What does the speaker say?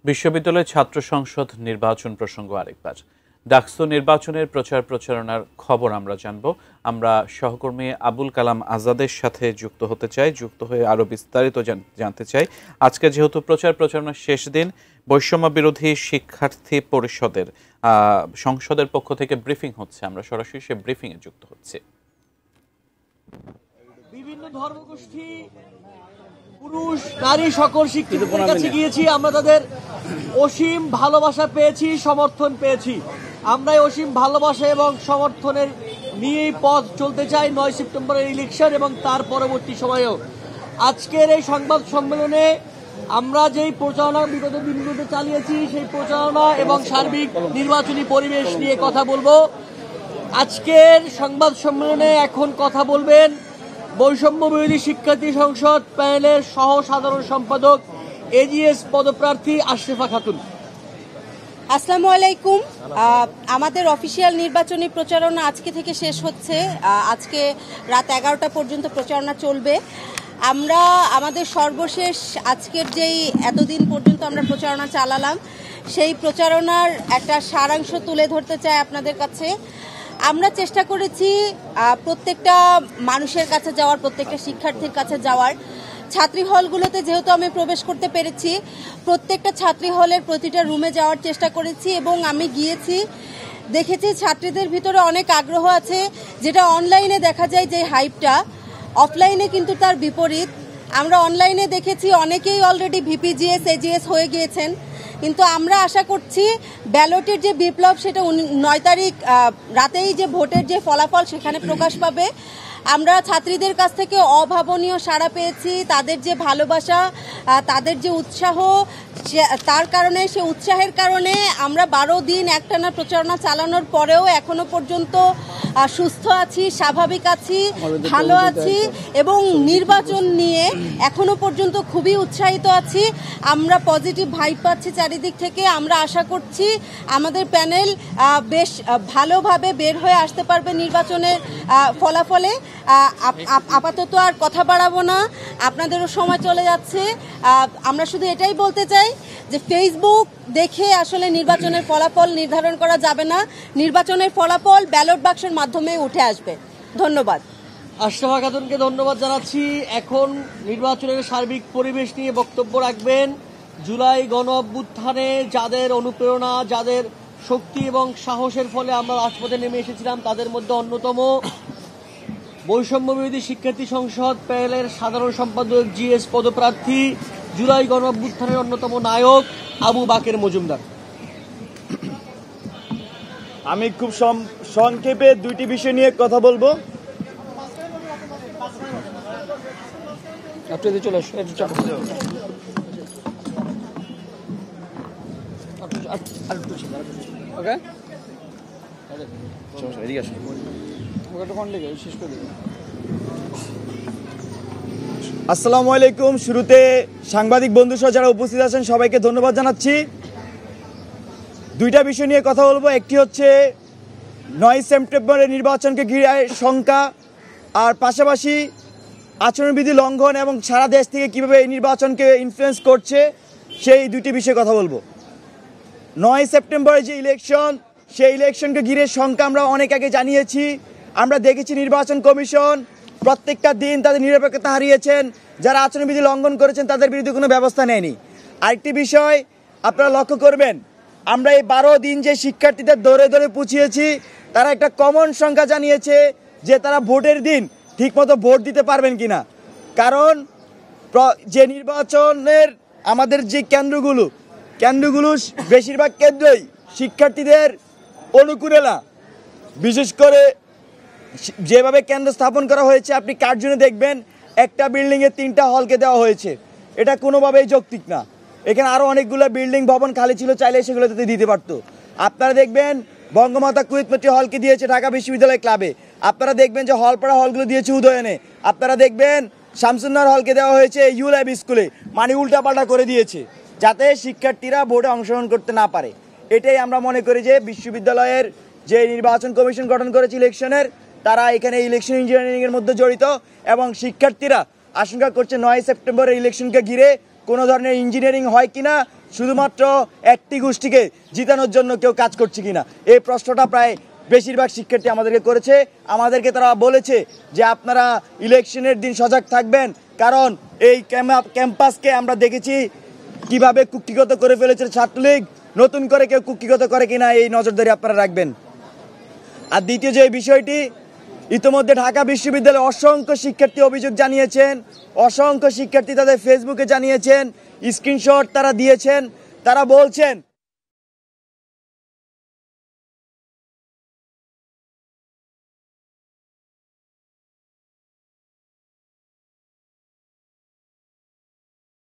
বিশ্ববিদ্যালয় ছাত্র সংসদ নির্বাচন প্রসঙ্গ আরেকবার। ডাকসু নির্বাচনের প্রচার প্রচারণার খবর আমরা জানব। আমরা সহকর্মী আবুল কালাম আজাদের সাথে যুক্ত হতে চাই, যুক্ত হয়ে আরও বিস্তারিত জানতে চাই। আজকে যেহেতু প্রচার প্রচারণার শেষ দিন, বৈষম্য বিরোধী শিক্ষার্থী পরিষদের সংসদের পক্ষ থেকে ব্রিফিং হচ্ছে, আমরা সরাসরি সে ব্রিফিংয়ে যুক্ত হচ্ছি। বিভিন্ন ধর্মগোষ্ঠী, পুরুষ নারী সকল শিক্ষিতদের কাছে গিয়েছি, আমরা তাদের অসীম ভালোবাসা পেয়েছি, সমর্থন পেয়েছি। আমরা অসীম ভালোবাসা এবং সমর্থনের নিয়েই পথ চলতে চাই 9 সেপ্টেম্বরের ইলেকশন এবং তার পরবর্তী সময়েও। আজকের এই সংবাদ সম্মেলনে আমরা যেই প্রচারণা বিগত দিনগুলোতে চালিয়েছি সেই প্রচারণা এবং সার্বিক নির্বাচনী পরিবেশ নিয়ে কথা বলবো। আজকের সংবাদ সম্মেলনে এখন কথা বলবেন বৈষম্য বিরোধী শিক্ষার্থী সংসদ প্যানেলের সহ সাধারণ সম্পাদক এজিএস পদপ্রার্থী আশরাফা খাতুন। আসসালামু আলাইকুম। আমাদের অফিসিয়াল নির্বাচনী প্রচারণা আজকে থেকে শেষ হচ্ছে। আজকে রাত 11টা পর্যন্ত প্রচারণা চলবে। আমরা আমাদের সর্বশেষ আজকের যেই এতদিন পর্যন্ত আমরা প্রচারণা চালালাম সেই প্রচারণার একটা সারাংশ তুলে ধরতে চাই আপনাদের কাছে। আমরা চেষ্টা করেছি প্রত্যেকটা মানুষের কাছে যাওয়ার, প্রত্যেকটা শিক্ষার্থীর কাছে যাওয়ার। ছাত্রী হলগুলোতে যেহেতু আমি প্রবেশ করতে পেরেছি, প্রত্যেকটা ছাত্রী হলের প্রতিটা রুমে যাওয়ার চেষ্টা করেছি এবং আমি গিয়েছি, দেখেছি ছাত্রীদের ভিতরে অনেক আগ্রহ আছে, যেটা অনলাইনে দেখা যায় যে হাইপটা, অফলাইনে কিন্তু তার বিপরীত। আমরা অনলাইনে দেখেছি অনেকেই অলরেডি ভিপিজিএস এজিএস হয়ে গিয়েছেন, কিন্তু আমরা আশা করছি ব্যালটের যে বিপ্লব সেটা 9 তারিখ রাতেই যে ভোটের যে ফলাফল সেখানে প্রকাশ পাবে। আমরা ছাত্রীদের কাছ থেকে অভাবনীয় সাড়া পেয়েছি, তাদের যে ভালোবাসা, তাদের যে উৎসাহ, তার কারণে সে উৎসাহের কারণে আমরা 12 দিন একটানা প্রচারণা চালানোর পরেও এখনো পর্যন্ত সুস্থ আছি, স্বাভাবিক আছি, ভালো আছি এবং নির্বাচন নিয়ে এখনো পর্যন্ত খুবই উৎসাহিত আছি। আমরা পজিটিভ ভাইব পাচ্ছি চারিদিক থেকে। আমরা আশা করছি আমাদের প্যানেল বেশ ভালোভাবে বের হয়ে আসতে পারবে নির্বাচনের ফলাফলে। আপাতত আর কথা বাড়াবো না, আপনাদেরও সময় চলে যাচ্ছে। আমরা শুধু এটাই বলতে চাই যে ফেসবুক দেখে আসলে নির্বাচনের ফলাফল নির্ধারণ করা যাবে না। নির্বাচনের ফলাফল ব্যালট বাক্সের মাধ্যমে উঠে আসবে। ধন্যবাদ। আশরাফা খাতুনকে ধন্যবাদ জানাচ্ছি। এখন নির্বাচনের সার্বিক পরিবেশ নিয়ে বক্তব্য রাখবেন জুলাই গণ অভ্যুত্থানে যাদের অনুপ্রেরণা, যাদের শক্তি এবং সাহসের ফলে আমরা রাজপথে নেমে এসেছিলাম, তাদের মধ্যে অন্যতম বৈষম্য বিরোধী শিক্ষার্থী সংসদ প্যানেলের সাধারণ সম্পাদক জিএস পদপ্রার্থী, জুলাই গণ অভ্যুত্থানের অন্যতম নায়ক আবু বাকের মজুমদার। আমি খুব সংক্ষেপে দুইটি বিষয় নিয়ে কথা বলবো। আসসালামু আলাইকুম। শুরুতে সাংবাদিক বন্ধু সহ যারা উপস্থিত আছেন সবাইকে ধন্যবাদ জানাচ্ছি। দুইটা বিষয় নিয়ে কথা বলবো। একটি হচ্ছে 9 সেপ্টেম্বরের নির্বাচনকে ঘিরে শঙ্কা, আর পাশাপাশি আচরণবিধি লঙ্ঘন এবং সারা দেশ থেকে কীভাবে এই নির্বাচনকে ইনফ্লুয়েন্স করছে সেই দুইটি বিষয়ে কথা বলবো। 9 সেপ্টেম্বরের যে ইলেকশন, সেই ইলেকশনকে ঘিরে শঙ্কা আমরা অনেক আগে জানিয়েছি। আমরা দেখেছি নির্বাচন কমিশন প্রত্যেকটা দিন তাদের নিরপেক্ষতা হারিয়েছেন, যারা আচরণবিধি লঙ্ঘন করেছেন তাদের বিরুদ্ধে কোনো ব্যবস্থা নেয়নি। আরেকটি বিষয় আপনারা লক্ষ্য করবেন, আমরা এই 12 দিন যে শিক্ষার্থীদের দৌড়ে দৌড়ে পুছিয়েছি, তারা একটা কমন সংখ্যা জানিয়েছে যে তারা ভোটের দিন ঠিকমতো ভোট দিতে পারবেন কিনা। কারণ যে নির্বাচনের আমাদের যে কেন্দ্রগুলো বেশিরভাগ কেন্দ্রই শিক্ষার্থীদের অনুকূলে না। বিশেষ করে যেভাবে কেন্দ্র স্থাপন করা হয়েছে, আপনি কার্জনে দেখবেন একটা বিল্ডিংয়ে 3টা হলকে দেওয়া হয়েছে। এটা কোনোভাবেই যৌক্তিক না। এখানে আরও অনেকগুলো বিল্ডিং ভবন খালি ছিল, চাইলে সেগুলোতে দিতে পারতো। আপনারা দেখবেন বঙ্গমাতা কুয়েত মেট্রো হলকে দিয়েছে ঢাকা বিশ্ববিদ্যালয় ক্লাবে। আপনারা দেখবেন যে হলপাড়া হলগুলো দিয়েছে উদয়নে। আপনারা দেখবেন শামসুন্নাহর হলকে দেওয়া হয়েছে ইউলাইব স্কুলে। মানে উল্টাপাল্টা করে দিয়েছে যাতে শিক্ষার্থীরা ভোটে অংশগ্রহণ করতে না পারে। এটাই আমরা মনে করি যে বিশ্ববিদ্যালয়ের যে নির্বাচন কমিশন গঠন করেছে ইলেকশনের, তারা এখানে ইলেকশন ইঞ্জিনিয়ারিংয়ের মধ্যে জড়িত এবং শিক্ষার্থীরা আশঙ্কা করছে 9 সেপ্টেম্বরের ইলেকশনকে ঘিরে কোনো ধরনের ইঞ্জিনিয়ারিং হয় কিনা, শুধুমাত্র একটি গোষ্ঠীকে জিতানোর জন্য কেউ কাজ করছে কিনা, এই প্রশ্নটা প্রায় বেশিরভাগ শিক্ষার্থী আমাদেরকে করেছে। আমাদেরকে তারা বলেছে যে আপনারা ইলেকশনের দিন সজাগ থাকবেন, কারণ এই ক্যাম্পাসকে আমরা দেখেছি কিভাবে কুক্ষিগত করে ফেলেছে ছাত্রলীগ, নতুন করে কেউ কুক্ষিগত করে কিনা এই নজরদারি আপনারা রাখবেন। আর দ্বিতীয় যে বিষয়টি, ইতিমধ্যে ঢাকা বিশ্ববিদ্যালয়ে অসংখ্য শিক্ষার্থী অভিযোগ জানিয়েছেন, অসংখ্য শিক্ষার্থী তাদের ফেসবুকে জানিয়েছেন, স্ক্রিনশট তারা দিয়েছেন, তারা বলছেন